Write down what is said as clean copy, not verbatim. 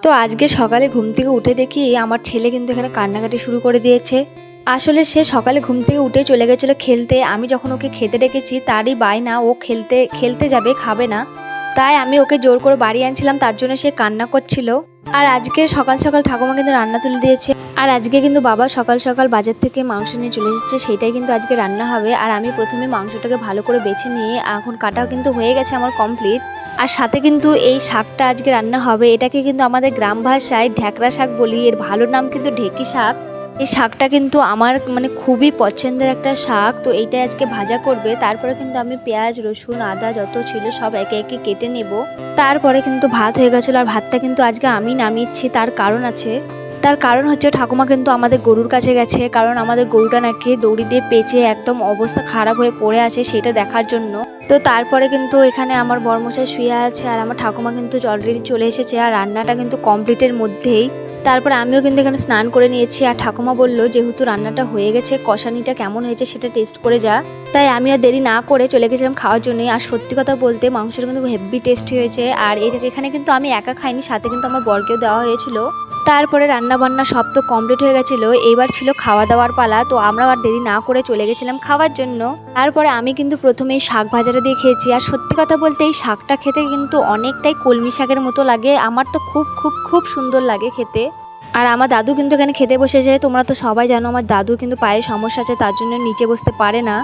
তো আজকে সকালে ঘুম থেকে উঠে দেখি আমার ছেলে কিন্তু এখানে কান্নাকাটি শুরু করে দিয়েছে। আসলে সে সকালে ঘুম থেকে উঠে চলে গেছিলো খেলতে। আমি যখন ওকে খেতে ডেকেছি তারই বায়না, ও খেলতে খেলতে যাবে, খাবে না। তাই আমি ওকে জোর করে বাড়ি আনছিলাম, তার জন্য সে কান্না করছিল। আর আজকে সকাল সকাল ঠাকুমা কিন্তু রান্না তুলে দিয়েছে। আর আজকে কিন্তু বাবা সকাল সকাল বাজার থেকে মাংস নিয়ে চলে এসেছে, সেটাই কিন্তু আজকে রান্না হবে। আর আমি প্রথমে মাংসটাকে ভালো করে বেছে নিয়ে এখন কাটাও কিন্তু হয়ে গেছে আমার কমপ্লিট। আর সাথে কিন্তু এই শাকটা আজকে রান্না হবে, এটাকে কিন্তু আমাদের গ্রাম ভাষায় ঢ্যাকরা শাক বলি। এর ভালো নাম কিন্তু ঢেকি শাক। এই শাকটা কিন্তু আমার খুবই পছন্দের একটা শাক। তো এইটাই আজকে ভাজা করবে। তারপরে কিন্তু আমি পেঁয়াজ রসুন আদা যত ছিল সব একে একে কেটে নেব। তারপরে কিন্তু ভাত হয়ে গেছিলো। আর ভাতটা কিন্তু আজকে আমি নামিয়েছি, তার কারণ আছে। তার কারণ হচ্ছে ঠাকুমা কিন্তু আমাদের গরুর কাছে গেছে, কারণ আমাদের গরুটা নাকি দড়ি দিয়ে পেঁচে একদম অবস্থা খারাপ হয়ে পড়ে আছে, সেটা দেখার জন্য। তো তারপরে কিন্তু এখানে আমার বরমশাই শুয়ে আছে আর আমার ঠাকুমা কিন্তু অলরেডি চলে এসেছে। আর রান্নাটা কিন্তু কমপ্লিটের মধ্যেই। তারপরে আমিও কিন্তু এখানে স্নান করে নিয়েছি। আর ঠাকুমা বললো যেহেতু রান্নাটা হয়ে গেছে, কষানিটা কেমন হয়েছে সেটা টেস্ট করে যা। তাই আমিও দেরি না করে চলে গেছিলাম খাওয়ার জন্য। আর সত্যি কথা বলতে মাংসটা কিন্তু হেভি টেস্টি হয়েছে। আর এখানে কিন্তু আমি একা খাইনি, সাথে কিন্তু আমার বরকেও দেওয়া হয়েছিল। তারপরে রান্না বান্না সব তো কমপ্লিট হয়ে গেছিলো, এইবার ছিল খাওয়া দাওয়ার পালা। তো আমরা আর দেরি না করে চলে গেছিলাম খাওয়ার জন্য। তারপরে আমি কিন্তু প্রথমেই শাক ভাজাটা দিয়ে খেয়েছি। আর সত্যি কথা বলতে এই শাকটা খেতে কিন্তু অনেকটাই কলমি শাকের মতো লাগে। আমার তো খুব খুব খুব সুন্দর লাগে খেতে। আর আমার দাদু কিন্তু এখানে খেতে বসেছে। তোমরা তো সবাই জানো আমার দাদুর কিন্তু পায়ে সমস্যা আছে, তার জন্য নিচে বসতে পারে না।